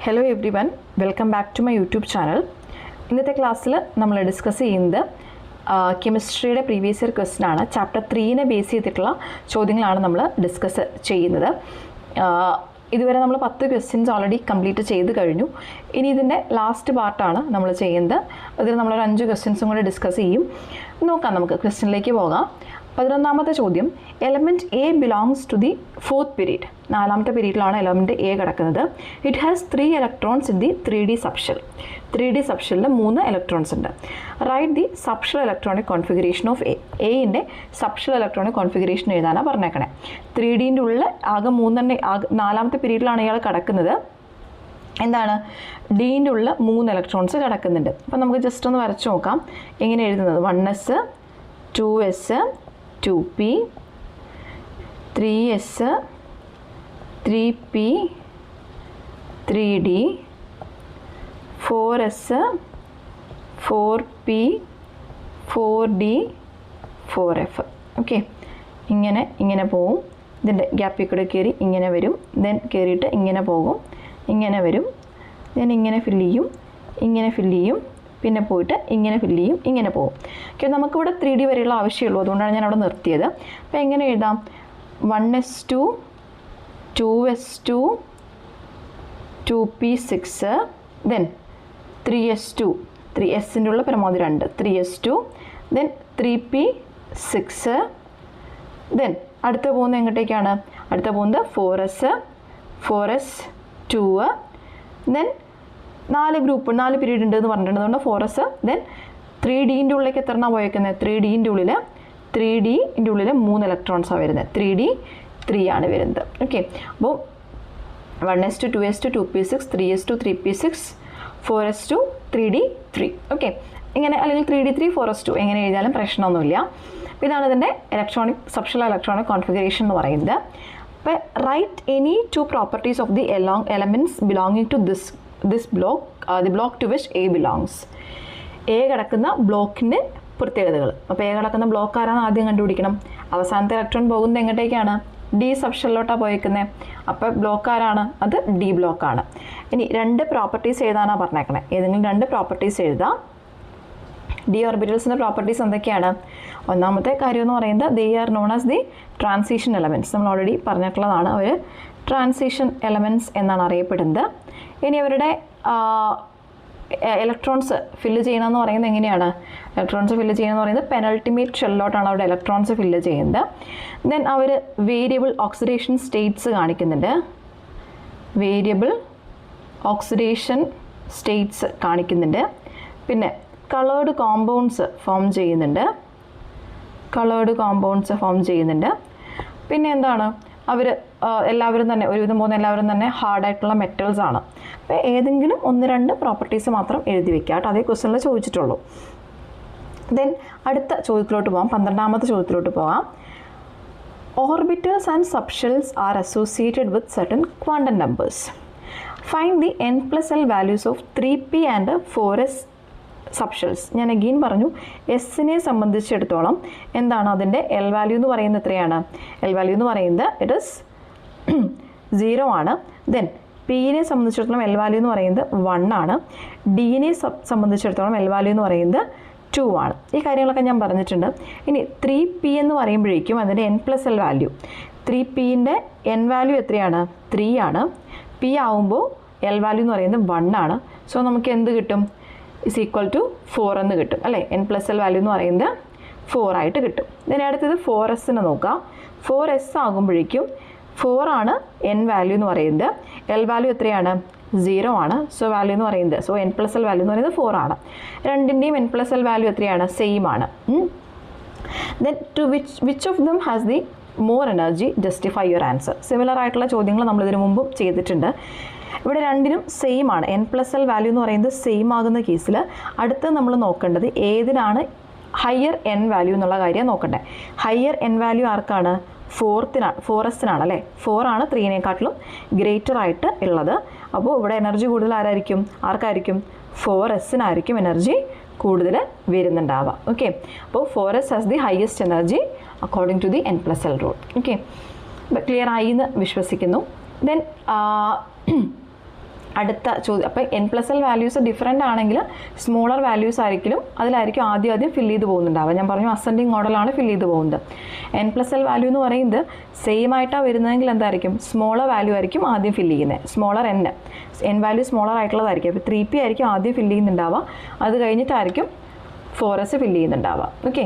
Hello everyone, welcome back to my YouTube channel. ഇന്നത്തെ ക്ലാസ്സിൽ നമ്മൾ ഡിസ്കസ് ചെയ്യുന്നത് കെമിസ്ട്രിയുടെ പ്രീവിയസ് ഇയർ ക്വസ്റ്റ്യൻ ആണ്. ചാപ്റ്റർ 3നെ ബേസ് ചെയ്തിട്ടുള്ള ചോദ്യങ്ങളാണ് നമ്മൾ ഡിസ്കസ് ചെയ്യുന്നത്. ഇതുവരെ നമ്മൾ 10 ക്വസ്റ്റ്യൻസ് ഓൾറെഡി കംപ്ലീറ്റ് ചെയ്ത് കഴിഞ്ഞു. ഇനി ഇതിൻ്റെ ലാസ്റ്റ് പാർട്ടാണ് നമ്മൾ ചെയ്യുന്നത്. അതിൽ നമ്മളൊരു 5 ക്വസ്റ്റ്യൻസും കൂടെ ഡിസ്കസ് ചെയ്യും. നോക്കാം, നമുക്ക് ക്വസ്റ്റ്യനിലേക്ക് പോകാം. 11ാമത്തെ ചോദ്യം, element A belongs to the 4th period. 4ാമത്തെ പീരീഡിലാണ് എലമെൻറ്റ് എ കിടക്കുന്നത്. It has 3 electrons in the 3D subshell. 3D സബ്ഷെല്ലിൽ 3 ഇലക്ട്രോൺസ് ഉണ്ട്. Write the subshell electronic configuration of A. എയിൻ്റെ സബ്ഷെൽ ഇലക്ട്രോണിക് കോൺഫിഗറേഷൻ എഴുതാനാണ് പറഞ്ഞേക്കണേ. 3Dൻ്റെ ഉള്ളിൽ ആകെ 4ാമത്തെ പീരീഡിലാണ് ഇയാൾ കിടക്കുന്നത്. എന്താണ്, ഡീൻ്റെ ഉള്ളിൽ 3 ഇലക്ട്രോൺസ് കിടക്കുന്നുണ്ട്. അപ്പം നമുക്ക് ജസ്റ്റ് ഒന്ന് വരച്ച് നോക്കാം എങ്ങനെ എഴുതുന്നത്. 1s 2s 2p 3s 3p 3d 4s 4p 4d 4f. Okay, ഇങ്ങനെ പോവും. ഇതിൻ്റെ ഗ്യാപ്പിൽ കൂടെ കയറി ഇങ്ങനെ വരും, ദെൻ കയറിയിട്ട് ഇങ്ങനെ പോകും, ഇങ്ങനെ വരും, ദെൻ ഇങ്ങനെ ഫില്ല് ചെയ്യും, ഇങ്ങനെ ഫില്ല് ചെയ്യും, പിന്നെ പോയിട്ട് ഇങ്ങനെ ഫില്ല് ചെയ്യും, ഇങ്ങനെ പോകും. ഓക്കെ, നമുക്കിവിടെ 3D വരെയുള്ള ആവശ്യമുള്ളൂ, അതുകൊണ്ടാണ് ഞാൻ അവിടെ നിർത്തിയത്. അപ്പോൾ എങ്ങനെ എഴുതാം? 1s2 2s2 2p6 then 3s2 3sൻ്റെ ഉള്ള പരമാവധി 2 3s2 ദെൻ 3p6 ദെൻ അടുത്ത പോകുന്നത് എങ്ങോട്ടേക്കാണ്? അടുത്ത പോകുന്നത് 4s 4s2 ദെൻ 4 പീരീഡ് ഉണ്ട് എന്ന് പറഞ്ഞിട്ടുണ്ട്. അതുകൊണ്ട് 4s ദെൻ 3Dൻ്റെ ഉള്ളിലേക്ക് എത്രണ്ണ പോയേക്കുന്നത്? 3Dൻ്റെ ഉള്ളിൽ 3 ഇലക്ട്രോൺസാണ് വരുന്നത്. 3D 3 ആണ് വരുന്നത്. ഓക്കെ, അപ്പോൾ 1s2 2s2 2p6 3s2 3p6 4s2 3D 3. Okay, ഇങ്ങനെ അല്ലെങ്കിൽ 3D 3 4s2 എങ്ങനെ എഴുതിയാലും പ്രശ്നമൊന്നുമില്ല. അപ്പോൾ ഇതാണ് ഇതിൻ്റെ സബ്ഷെൽ ഇലക്ട്രോണിക് കോൺഫിഗറേഷൻ എന്ന് പറയുന്നത്. അപ്പോൾ write any 2 properties of the elements belonging to this block, the block to which A belongs. A കിടക്കുന്ന ബ്ലോക്കിൻ്റെ പ്രത്യേകതകൾ. അപ്പോൾ എ കിടക്കുന്ന ബ്ലോക്ക് ആരാണ് ആദ്യം കണ്ടുപിടിക്കണം. അവസാനത്തെ ഇലക്ട്രോൺ പോകുന്നത് എങ്ങോട്ടേക്കാണ്? ഡി സബ്ഷെല്ലോട്ടാണ് പോയേക്കുന്നത്. അപ്പോൾ ബ്ലോക്ക് ആരാണ്? അത് ഡി ബ്ലോക്കാണ്. ഇനി 2 പ്രോപ്പർട്ടീസ് എഴുതാനാണ് പറഞ്ഞേക്കണേ. ഏതെങ്കിലും 2 പ്രോപ്പർട്ടീസ് എഴുതാം. ഡി ഓർബിറ്റൽസിൻ്റെ പ്രോപ്പർട്ടീസ് എന്തൊക്കെയാണ്? ഒന്നാമത്തെ കാര്യം എന്ന് പറയുന്നത് they are known as the transition elements. നമ്മൾ ഓൾറെഡി പറഞ്ഞിട്ടുള്ളതാണ്. അവർ ട്രാൻസിഷൻ എലമെൻറ്റ്സ് എന്നാണ് അറിയപ്പെടുന്നത്. ഇനി അവരുടെ ഇലക്ട്രോൺസ് ഫില്ല് ചെയ്യണമെന്ന് പറയുന്നത് എങ്ങനെയാണ്? ഇലക്ട്രോൺസ് ഫില്ല് ചെയ്യണമെന്ന് പറയുന്നത് പെനൾട്ടിമേറ്റ് ഷെല്ലോട്ടാണ് അവിടെ ഇലക്ട്രോൺസ് ഫില്ല് ചെയ്യുന്നത്. ദെൻ അവർ വേരിയബിൾ ഓക്സിഡേഷൻ സ്റ്റേറ്റ്സ് കാണിക്കുന്നുണ്ട്. വേരിയബിൾ ഓക്സിഡേഷൻ സ്റ്റേറ്റ്സ് കാണിക്കുന്നുണ്ട്. പിന്നെ കളേർഡ് കോമ്പൗണ്ട്സ് ഫോം ചെയ്യുന്നുണ്ട്. പിന്നെ എന്താണ്, അവർ എല്ലാവരും തന്നെ ഒരുവിധം പോകുന്ന എല്ലാവരും തന്നെ ഹാർഡായിട്ടുള്ള മെറ്റൽസ് ആണ്. അപ്പോൾ ഏതെങ്കിലും 1-2 പ്രോപ്പർട്ടീസ് മാത്രം എഴുതി വെക്കുക കേട്ടോ. അതേ ക്വസ്റ്റ്യനിൽ ചോദിച്ചിട്ടുള്ളൂ. ദെൻ അടുത്ത ചോദ്യത്തിലോട്ട് പോകാം. 12ാമത്തെ ചോദ്യത്തിലോട്ട് പോകാം. Orbitals and subshells are associated with certain quantum numbers. Find the n+l values of 3p and 4s subshells. ഞാൻ അഗെയിൻ പറഞ്ഞു, എസിനെ സംബന്ധിച്ചിടത്തോളം എന്താണ് അതിൻ്റെ എൽ വാല്യൂ എന്ന് പറയുന്നത് എത്രയാണ്? എൽ വാല്യൂ എന്ന് പറയുന്നത് ഇറ്റ് ഇസ് 0 ആണ്. ദെൻ പിനെ സംബന്ധിച്ചിടത്തോളം എൽ വാല്യൂ എന്ന് പറയുന്നത് 1 ആണ്. ഡിനെ സംബന്ധിച്ചിടത്തോളം എൽ വാല്യൂ എന്ന് പറയുന്നത് 2 ആണ്. ഈ കാര്യങ്ങളൊക്കെ ഞാൻ പറഞ്ഞിട്ടുണ്ട്. ഇനി 3p എന്ന് പറയുമ്പോഴേക്കും അതിൻ്റെ n+l വാല്യൂ, 3pൻ്റെ n വാല്യൂ എത്രയാണ്? 3 ആണ്. പി ആവുമ്പോൾ എൽ വാല്യൂ എന്ന് പറയുന്നത് 1 ആണ്. സോ നമുക്ക് എന്ത് കിട്ടും? ഇസ് ഈക്വൽ ടു 4 എന്ന് കിട്ടും അല്ലേ? n+l വാല്യൂ എന്ന് പറയുന്നത് 4 ആയിട്ട് കിട്ടും. ഇതിന് അടുത്തത് 4sനെ നോക്കാം. 4s ആകുമ്പോഴേക്കും 4 ആണ് n വാല്യൂ എന്ന് പറയുന്നത്. എൽ വാല്യൂ എത്രയാണ്? 0 ആണ്. സോ വാല്യൂ എന്ന് പറയുന്നത് n+l വാല്യൂ എന്ന് പറയുന്നത് 4 ആണ്. രണ്ടിൻ്റെയും n+l വാല്യൂ എത്രയാണ്? സെയിം ആണ്. Then to which of them has the more energy? Justify your answer. Similar ആയിട്ടുള്ള ചോദ്യങ്ങൾ നമ്മളിതിനു മുമ്പും ചെയ്തിട്ടുണ്ട്. ഇവിടെ രണ്ടിനും സെയിം ആണ്. n+l വാല്യൂ എന്ന് പറയുന്നത് സെയിം ആകുന്ന കേസിൽ അടുത്ത് നമ്മൾ നോക്കേണ്ടത് ഏതിനാണ് ഹയർ n വാല്യൂ എന്നുള്ള കാര്യം നോക്കണ്ടേ. ഹയർ n വാല്യൂ ആർക്കാണ്? 4sനാണ് അല്ലേ? 4 ആണ് 3നേക്കാട്ടിലും ഗ്രേറ്റർ ആയിട്ട് ഉള്ളത്. അപ്പോൾ ഇവിടെ എനർജി കൂടുതൽ ആർക്കായിരിക്കും? 4sനായിരിക്കും എനർജി കൂടുതൽ വരുന്നുണ്ടാവുക. ഓക്കെ, അപ്പോൾ 4s has the highest energy according to the n+l rule. Okay, clear ആയി എന്ന് വിശ്വസിക്കുന്നു. ദെൻ അടുത്ത ചോദ്യം. അപ്പോൾ n+l വാല്യൂസ് ഡിഫറെൻ്റ് ആണെങ്കിൽ സ്മോളർ വാല്യൂസ് ആയിരിക്കും അതിലായിരിക്കും ആദ്യം ഫില്ല് ചെയ്ത് പോകുന്നുണ്ടാവുക. ഞാൻ പറഞ്ഞു അസെൻഡിങ് ഓർഡറിലാണ് ഫില്ല് ചെയ്ത് പോകുന്നത്. n+l വാല്യൂ എന്ന് പറയുന്നത് സെയിം ആയിട്ടാണ് വരുന്നതെങ്കിൽ എന്തായിരിക്കും സ്മോളർ വാല്യൂ ആയിരിക്കും ആദ്യം ഫില്ല് ചെയ്യുന്നത്. സ്മോളർ n വാല്യൂ സ്മോളർ ആയിട്ടുള്ളതായിരിക്കും. അപ്പോൾ 3p ആയിരിക്കും ആദ്യം ഫില്ല് ചെയ്യുന്നുണ്ടാവുക. അത് കഴിഞ്ഞിട്ടായിരിക്കും 4s ഫില്ല് ചെയ്യുന്നുണ്ടാവുക. ഓക്കെ,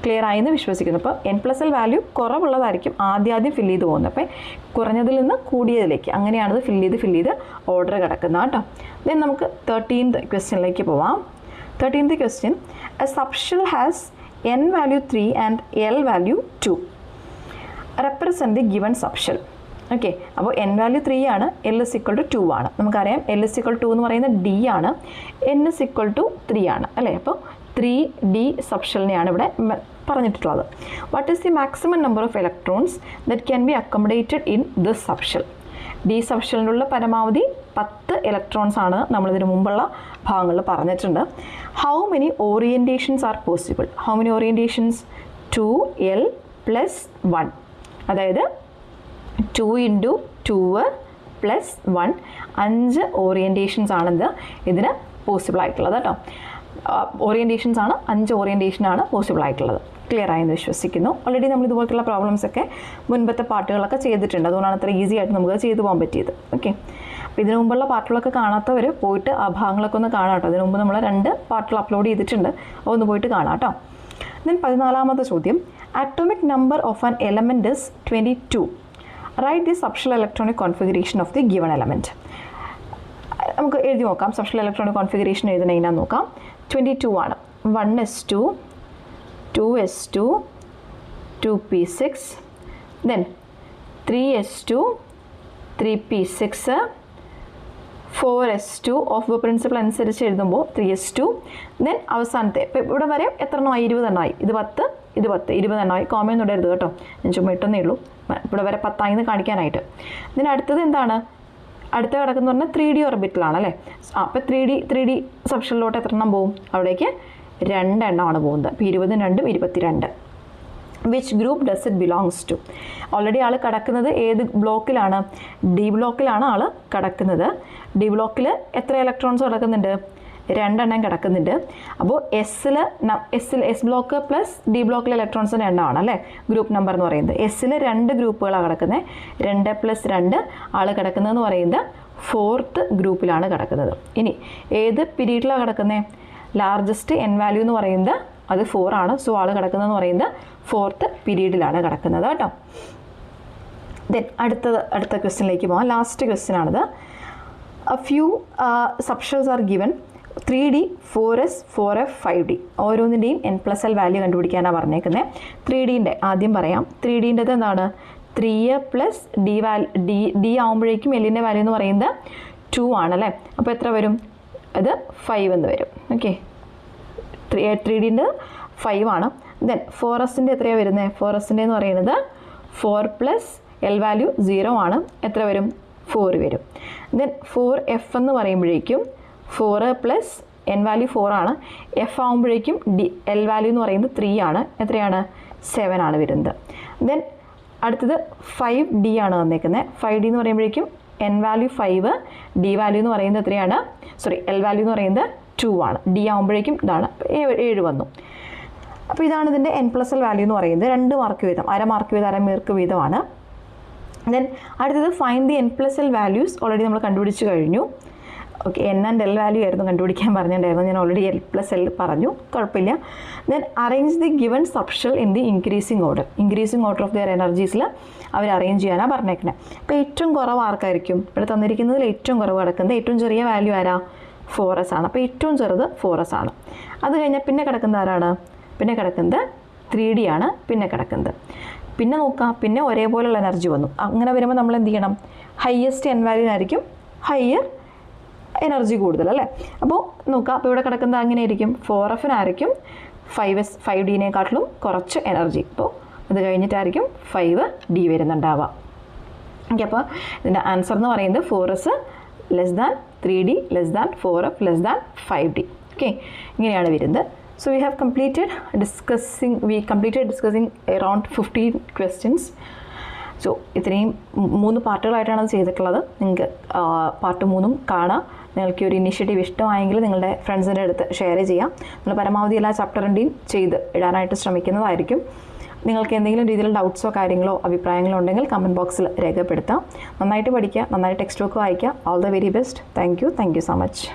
ക്ലിയർ ആയെന്ന് വിശ്വസിക്കുന്നു. അപ്പോൾ n+l വാല്യൂ കുറവുള്ളതായിരിക്കും ആദ്യം ഫില്ല് ചെയ്ത് പോകുന്നത്. അപ്പോൾ കുറഞ്ഞതിൽ നിന്ന് കൂടിയതിലേക്ക് അങ്ങനെയാണത് ഫില്ല് ചെയ്ത് ഓർഡർ കിടക്കുന്നത് കേട്ടോ. ദെൻ നമുക്ക് 13th ക്വസ്റ്റ്യനിലേക്ക് പോവാം. 13th question, A subshell has n value 3 and l value 2. Represent the given subshell. Okay, അപ്പോൾ n വാല്യൂ 3 ആണ്, l = 2 ആണ്. നമുക്കറിയാം l = 2 എന്ന് പറയുന്നത് d ആണ്, n = 3 ആണ് അല്ലേ. അപ്പോൾ 3d സബ്ഷെലിനെയാണ് ഇവിടെ പറഞ്ഞിട്ടുള്ളത്. What is the maximum number of electrons that can be accommodated in this subshell? D സബ്ഷെലിനുള്ള പരമാവധി 10 ഇലക്ട്രോൺസ് ആണ് നമ്മളിതിന് മുമ്പുള്ള ഭാഗങ്ങളിൽ പറഞ്ഞിട്ടുണ്ട്. How many orientations are possible? How many orientations? 2l + 1, അതായത് 2 × 2 + 1, 5 ഓറിയൻറ്റേഷൻസ് ആണെന്ന് ഇതിന് പോസിബിൾ ആയിട്ടുള്ളത് കേട്ടോ. ഓറിയൻറ്റേഷൻസ് ആണ്, 5 ഓറിയൻറ്റേഷനാണ് പോസിബിൾ ആയിട്ടുള്ളത്. ക്ലിയർ ആയെന്ന് വിശ്വസിക്കുന്നു. ഓൾറെഡി നമ്മൾ ഇതുപോലത്തുള്ള പ്രോബ്ലംസൊക്കെ മുൻപത്തെ പാർട്ടുകളൊക്കെ ചെയ്തിട്ടുണ്ട്. അതുകൊണ്ടാണ് അത്ര ഈസി ആയിട്ട് നമുക്ക് ചെയ്തു പോകാൻ പറ്റിയത്. ഓക്കെ, അപ്പോൾ ഇതിനു മുമ്പുള്ള പാർട്ടുകളൊക്കെ കാണാത്തവർ പോയിട്ട് ആ ഭാഗങ്ങളൊക്കെ ഒന്ന് കാണാം കേട്ടോ. അതിനു മുമ്പ് നമ്മൾ 2 പാർട്ടുകൾ അപ്ലോഡ് ചെയ്തിട്ടുണ്ട്, അതൊന്ന് പോയിട്ട് കാണാം കേട്ടോ. ദെൻ 14ാമത്തെ ചോദ്യം, atomic number of an element is 22. Write the subshell electronic configuration of the given element. നമുക്ക് എഴുതി നോക്കാം. സബ്ഷെൽ ഇലക്ട്രോണിക് കോൺഫിഗറേഷൻ എഴുതുന്ന എങ്ങനെയാണെന്ന് നോക്കാം. 22 ആണ്. 1s2, 2s2, 2p6, then 3s2, 3p6, 4s2 of principle അനുസരിച്ച് എഴുതുമ്പോൾ 3s2. ദെൻ അവസാനത്തെ ഇപ്പോൾ ഇവിടെ വരെ എത്ര എണ്ണമായി? 20 എണ്ണമായി. ഇത് 10, ഇത് 10, 20 എണ്ണമായി. കോമയൊന്നും ഇടരുത് കേട്ടോ, ഞാൻ ചുമ്മാ ഇട്ടെന്നേ ഉള്ളൂ ഇവിടെ വരെ 10 ആയിന്ന് കാണിക്കാനായിട്ട്. ഇതിന് അടുത്തത് എന്താണ്? അടുത്ത കിടക്കുന്ന പറഞ്ഞാൽ 3D ഓർബിറ്റിലാണ് അല്ലേ. അപ്പോൾ 3D സബ്ഷെലിലോട്ട് എത്ര എണ്ണം പോകും? അവിടേക്ക് 2 എണ്ണമാണ് പോകുന്നത്. അപ്പോൾ 20 2 22. Which group does it belongs to? Already ആൾ കിടക്കുന്നത് ഏത് ബ്ലോക്കിലാണ്? ഡി ബ്ലോക്കിലാണ് ആൾ കിടക്കുന്നത്. ഡി ബ്ലോക്കിൽ എത്ര ഇലക്ട്രോൺസ് കിടക്കുന്നുണ്ട്? 2 എണ്ണം കിടക്കുന്നുണ്ട്. അപ്പോൾ എസ് ബ്ലോക്ക് പ്ലസ് ഡി ബ്ലോക്കിലെ ഇലക്ട്രോൺസിൻ്റെ എണ്ണമാണ് അല്ലേ ഗ്രൂപ്പ് നമ്പർ എന്ന് പറയുന്നത്. എസ്സിൽ 2 ഗ്രൂപ്പുകളാണ് കിടക്കുന്നത്. 2 + 2 ആൾ കിടക്കുന്നതെന്ന് പറയുന്നത് 4th ഗ്രൂപ്പിലാണ് കിടക്കുന്നത്. ഇനി ഏത് പീരീഡിലാണ് കിടക്കുന്നത്? ലാർജസ്റ്റ് n വാല്യൂ എന്ന് പറയുന്നത് അത് 4 ആണ്. സോ ആൾ കിടക്കുന്നതെന്ന് പറയുന്നത് 4th പീരീഡിലാണ് കിടക്കുന്നത് കേട്ടോ. ദെൻ അടുത്ത ക്വസ്റ്റ്യനിലേക്ക് പോകാം. ലാസ്റ്റ് ക്വസ്റ്റ്യൻ ആണിത്. A few subshells R given 3D, 4s, 4f, 5D. ഓരോന്നിൻ്റെയും n+l വാല്യൂ കണ്ടുപിടിക്കാനാണ് പറഞ്ഞേക്കുന്നത്. 3Dൻ്റെ ആദ്യം പറയാം. 3Dൻ്റെത് എന്താണ്? 3 + d ആകുമ്പോഴേക്കും എല്ലിൻ്റെ വാല്യൂ എന്ന് പറയുന്നത് 2 ആണല്ലേ. അപ്പോൾ എത്ര വരും? അത് 5 എന്ന് വരും. ഓക്കെ, 3Dൻ്റെ 5 ആണ്. ദെൻ 4sൻ്റെ എത്രയാണ് വരുന്നത്? 4sൻ്റെ എന്ന് പറയുന്നത് 4 + l വാല്യൂ 0 ആണ്. എത്ര വരും? 4 വരും. ദെൻ 4f എന്ന് പറയുമ്പോഴേക്കും 4 + n വാല്യൂ 4 ആണ്. എഫ് ആകുമ്പോഴേക്കും l വാല്യൂ എന്ന് പറയുന്നത് 3 ആണ്. എത്രയാണ്? 7 ആണ് വരുന്നത്. ദെൻ അടുത്തത് 5D ആണ് വന്നേക്കുന്നത്. 5D എന്ന് പറയുമ്പോഴേക്കും n വാല്യൂ 5, d വാല്യൂ എന്ന് പറയുന്നത് എത്രയാണ്? l വാല്യൂ എന്ന് പറയുന്നത് 2 ആണ്. d ആകുമ്പോഴേക്കും ഇതാണ് 7 വന്നു. അപ്പോൾ ഇതാണ് ഇതിൻ്റെ n+l വാല്യൂ എന്ന് പറയുന്നത്. 2 മാർക്ക് വീതം, അര മാർക്ക് വീതം, അര മാർക്ക് വീതമാണ്. ദെൻ അടുത്തത് find the n+l values. Already നമ്മൾ കണ്ടുപിടിച്ച് കഴിഞ്ഞു. Okay, n and l value ആയിരുന്നു കണ്ടുപിടിക്കാൻ പറഞ്ഞിട്ടുണ്ടായിരുന്നു. ഞാൻ ഓൾറെഡി l+l പറഞ്ഞു, കുഴപ്പമില്ല. Then arrange the given subshell in the increasing order of their എനർജീസിൽ അവർ അറേഞ്ച് ചെയ്യാനാണ് പറഞ്ഞേക്കുന്നത്. അപ്പോൾ ഏറ്റവും കുറവ് ആർക്കായിരിക്കും? ഇവിടെ തന്നിരിക്കുന്നതിൽ ഏറ്റവും കുറവ് കിടക്കുന്നത് ഏറ്റവും ചെറിയ വാല്യൂ ആരാ? 4s ആണ്. അപ്പോൾ ഏറ്റവും ചെറുത് 4s ആണ്. അത് കഴിഞ്ഞാൽ പിന്നെ കിടക്കുന്നത് ആരാണ്? പിന്നെ കിടക്കുന്നത് 3D ആണ്. പിന്നെ നോക്കാം, പിന്നെ ഒരേപോലെയുള്ള എനർജി വന്നു. അങ്ങനെ വരുമ്പോൾ നമ്മൾ എന്ത് ചെയ്യണം? ഹയസ്റ്റ് n വാല്യൂനായിരിക്കും ഹയർ എനർജി കൂടുതൽ അല്ലേ. അപ്പോൾ നോക്കാം, അപ്പോൾ ഇവിടെ കിടക്കുന്നത് അങ്ങനെ ആയിരിക്കും. 4fനായിരിക്കും 5D കുറച്ച് എനർജി. അപ്പോൾ അത് കഴിഞ്ഞിട്ടായിരിക്കും 5D വരുന്നുണ്ടാവുക. ഓക്കെ, അപ്പോൾ ഇതിൻ്റെ ആൻസർ എന്ന് പറയുന്നത് 4s <, 3D <, 4f <, 5D. Okay, ഇങ്ങനെയാണ് വരുന്നത്. So we have completed discussing around 15 questions. So ഇത്രയും 3 പാർട്ടുകളായിട്ടാണ് അത് ചെയ്തിട്ടുള്ളത്. നിങ്ങൾക്ക് പാർട്ട് 3 കാണാം. നിങ്ങൾക്ക് ഒരു ഇനിഷ്യേറ്റീവ് ഇഷ്ടമായെങ്കിൽ നിങ്ങളുടെ ഫ്രണ്ട്സിൻ്റെ അടുത്ത് ഷെയർ ചെയ്യാം. നമ്മൾ പരമാവധി എല്ലാ ചാപ്റ്ററിൻ്റെയും ചെയ്ത് ഇടാനായിട്ട് ശ്രമിക്കുന്നതായിരിക്കും. നിങ്ങൾക്ക് എന്തെങ്കിലും രീതിയിൽ ഡൗട്ട്സോ കാര്യങ്ങളോ അഭിപ്രായങ്ങളോ ഉണ്ടെങ്കിൽ കമൻറ്റ് ബോക്സിൽ രേഖപ്പെടുത്താം. നന്നായിട്ട് പഠിക്കുക, നന്നായിട്ട് ടെക്സ്റ്റ് ബുക്ക് വായിക്കുക. All the very best. Thank you so much.